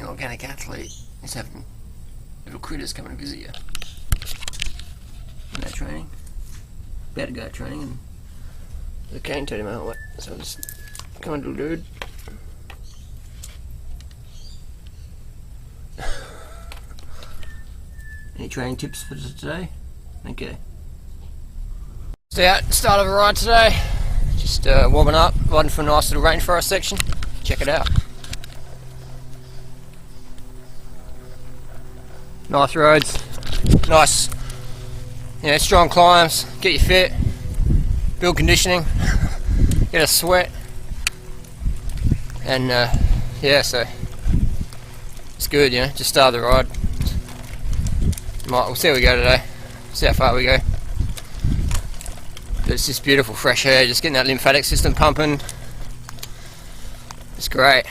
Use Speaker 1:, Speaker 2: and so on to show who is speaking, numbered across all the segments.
Speaker 1: organic athlete is having little critters come and visit you. And that training. About to go training and the cane told him out, so I'm just come on, little dude. Any training tips for today? Okay. Stay out, start of a ride today. Just warming up, riding for a nice little rainforest section. Check it out. Nice roads, nice, you know, strong climbs, get you fit, build conditioning, get a sweat, and yeah, so it's good, you know, just start the ride. We'll see how we go today, see how far we go. But it's just beautiful fresh air, just getting that lymphatic system pumping. It's great.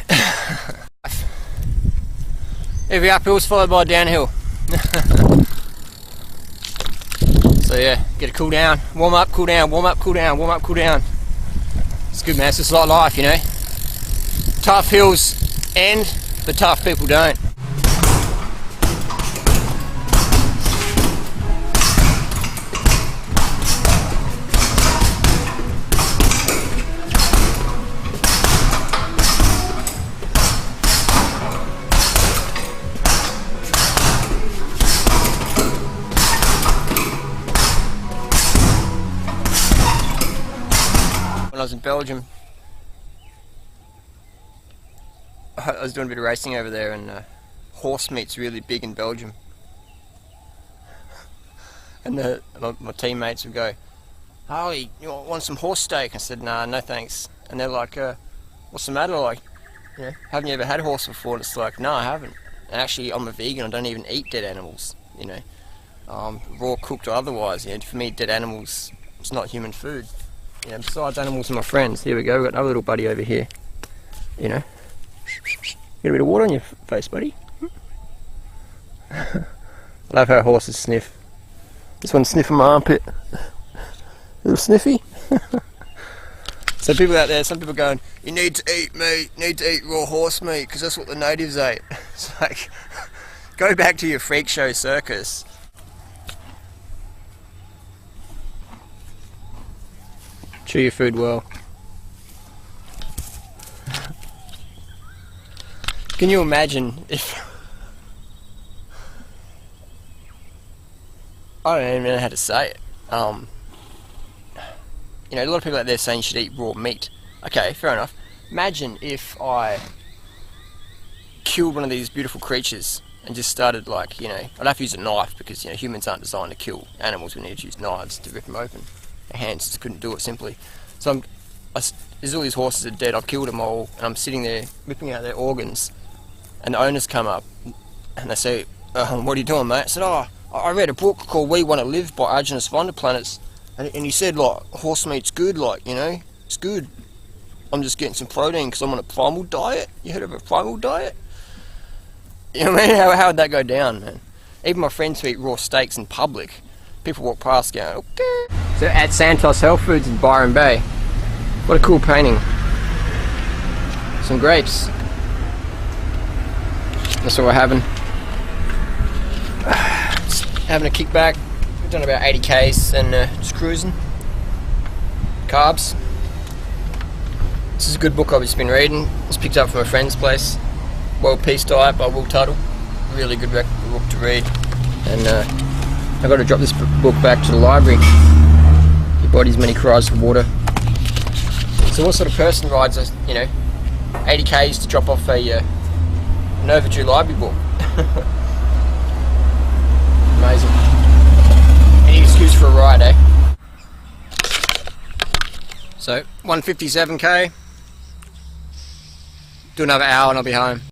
Speaker 1: Every uphill is followed by a downhill. So yeah, get a cool down, warm up, cool down, warm up, cool down, warm up, cool down. It's good, man, it's just like life, you know. Tough hills end, but tough people don't. When I was in Belgium, I was doing a bit of racing over there, and horse meat's really big in Belgium. And my teammates would go, "Oh, you want some horse steak?" I said, "Nah, no thanks." And they're like, "What's the matter? Like, you know, haven't you ever had horse before?" And it's like, "No, I haven't. And actually, I'm a vegan. I don't even eat dead animals. You know, raw, cooked or otherwise. You know, for me, dead animals, it's not human food." Yeah, besides animals and my friends. Here we go, we've got another little buddy over here. You know. Get a bit of water on your face, buddy. I love how horses sniff. This one's sniffing my armpit. A little sniffy. So people out there, some people going, "You need to eat meat, you need to eat raw horse meat, because that's what the natives ate." It's like, go back to your freak show circus. Chew your food well. Can you imagine if... I don't even know how to say it. You know, a lot of people out there saying you should eat raw meat. Okay, fair enough. Imagine if I killed one of these beautiful creatures and just started, like, you know, I'd have to use a knife because, you know, humans aren't designed to kill animals. We need to use knives to rip them open. Our hands just couldn't do it simply. So there's all these horses that are dead. I've killed them all, and I'm sitting there ripping out their organs. And the owners come up and they say, "What are you doing, mate?" I said, "Oh, I read a book called We Want to Live by Arjunus Vonderplanitz, and he said, like, horse meat's good, like, you know, it's good. I'm just getting some protein because I'm on a primal diet." You heard of a primal diet? You know what I mean? How would that go down, man? Even my friends who eat raw steaks in public, people walk past going, "Okay." So at Santos Health Foods in Byron Bay, what a cool painting. Some grapes. That's what we're having. Just having a kick back. We've done about 80 Ks and just cruising. Carbs. This is a good book I've just been reading. It's picked up from a friend's place. World Peace Diet by Will Tuttle. Really good book to read. And I've got to drop this book back to the library. Your body's many cries for water. So what sort of person rides a, you know, 80 Ks to drop off an overdue library book? Amazing. Any excuse for a ride, eh? So 157K. Do another hour and I'll be home.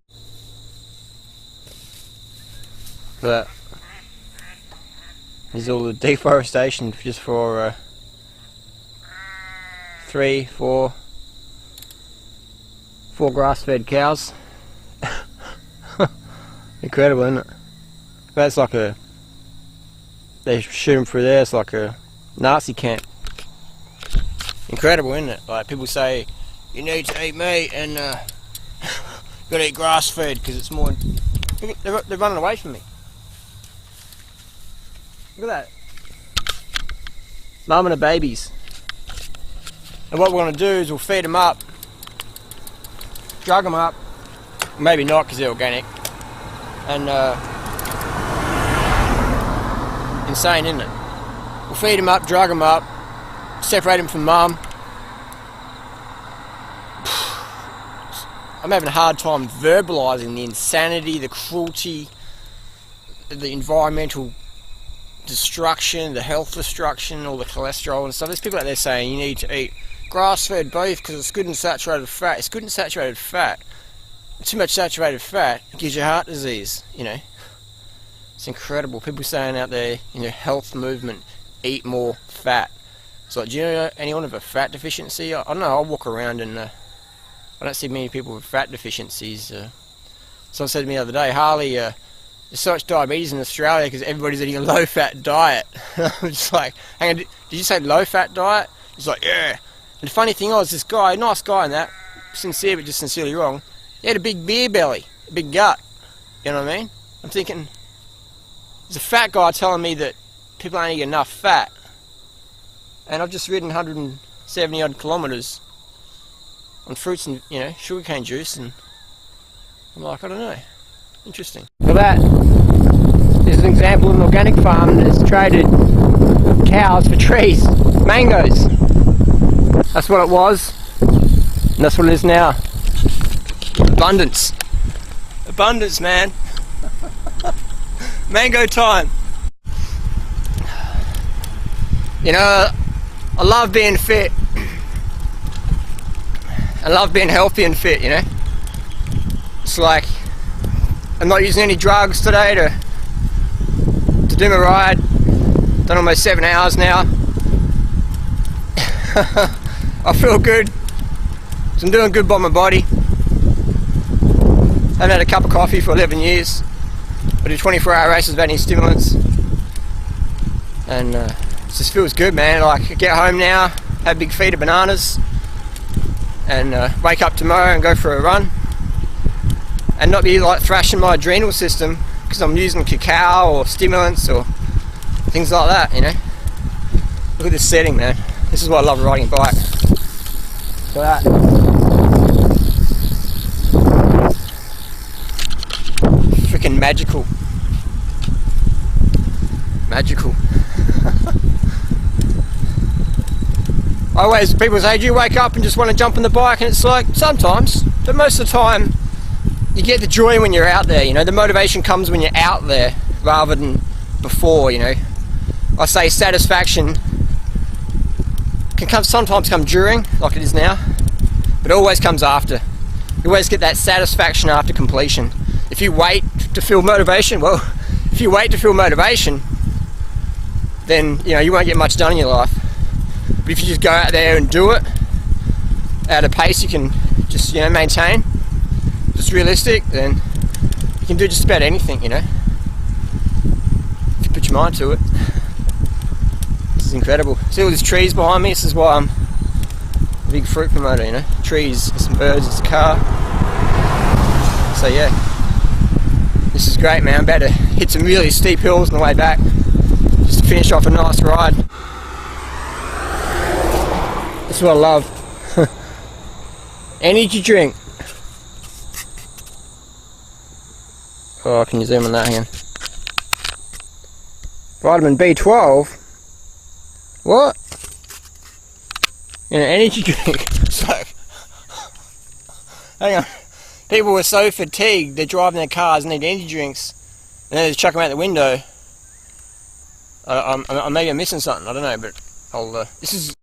Speaker 1: But there's all the deforestation just for 4 grass-fed cows. Incredible, isn't it? That's like they shoot them through there, it's like a Nazi camp. Incredible, isn't it? Like, people say, you need to eat meat, and got to eat grass fed because it's more. They're running away from me. Look at that. Mum and her babies. And what we're going to do is we'll feed them up, drug them up, maybe not because they're organic, and insane, isn't it? We'll feed them up, drug them up, separate them from mum. I'm having a hard time verbalising the insanity, the cruelty, the environmental destruction, the health destruction, all the cholesterol and stuff. There's people out there saying you need to eat grass-fed beef because it's good in saturated fat. It's good in saturated fat. Too much saturated fat gives you heart disease, you know. It's incredible. People saying out there, you know, health movement, eat more fat. So, do you know anyone with a fat deficiency? I don't know, I walk around and I don't see many people with fat deficiencies. Someone said to me the other day, Harley, there's so much diabetes in Australia because everybody's eating a low-fat diet. I'm just like, hang on, did you say low-fat diet? He's like, yeah. And the funny thing was, this guy, nice guy in that, sincere but just sincerely wrong, he had a big beer belly, a big gut. You know what I mean? I'm thinking, there's a fat guy telling me that people aren't eating enough fat. And I've just ridden 170 odd kilometres on fruits and, you know, sugarcane juice, and I'm like, I don't know. Interesting. Look at that. There's an example of an organic farm that's traded cows for trees. Mangoes. That's what it was. And that's what it is now. Abundance. Abundance, man. Mango time. You know, I love being fit. I love being healthy and fit, you know. It's like I'm not using any drugs today to do my ride. Done almost 7 hours now. I feel good. So I'm doing good by my body. Haven't had a cup of coffee for 11 years. I do 24-hour races without any stimulants. And it just feels good, man. Like, I get home now, have a big feed of bananas, and wake up tomorrow and go for a run. And not be like thrashing my adrenal system because I'm using cacao or stimulants or things like that, you know. Look at this setting, man. This is why I love riding a bike. Look at that. Freaking magical. Magical. People say, do you wake up and just want to jump on the bike? And it's like, sometimes, but most of the time, you get the joy when you're out there, you know. The motivation comes when you're out there rather than before, you know. I say satisfaction can sometimes come during, like it is now, but it always comes after. You always get that satisfaction after completion. If you wait to feel motivation, well, if you wait to feel motivation, then, you know, you won't get much done in your life. But if you just go out there and do it at a pace you can just, you know, maintain, just realistic, then you can do just about anything, you know. If you put your mind to it. This is incredible. See all these trees behind me? This is why I'm a big fruit promoter, you know. Trees, some birds, it's a car. So yeah, this is great, man. I'm about to hit some really steep hills on the way back, just to finish off a nice ride. That's what I love. Energy drink. Oh, can you zoom on that again? Vitamin B12? What? You know, energy drink. So, hang on. People were so fatigued, they're driving their cars and need energy drinks, and then they chuck them out the window. Maybe I'm missing something, I don't know, but this is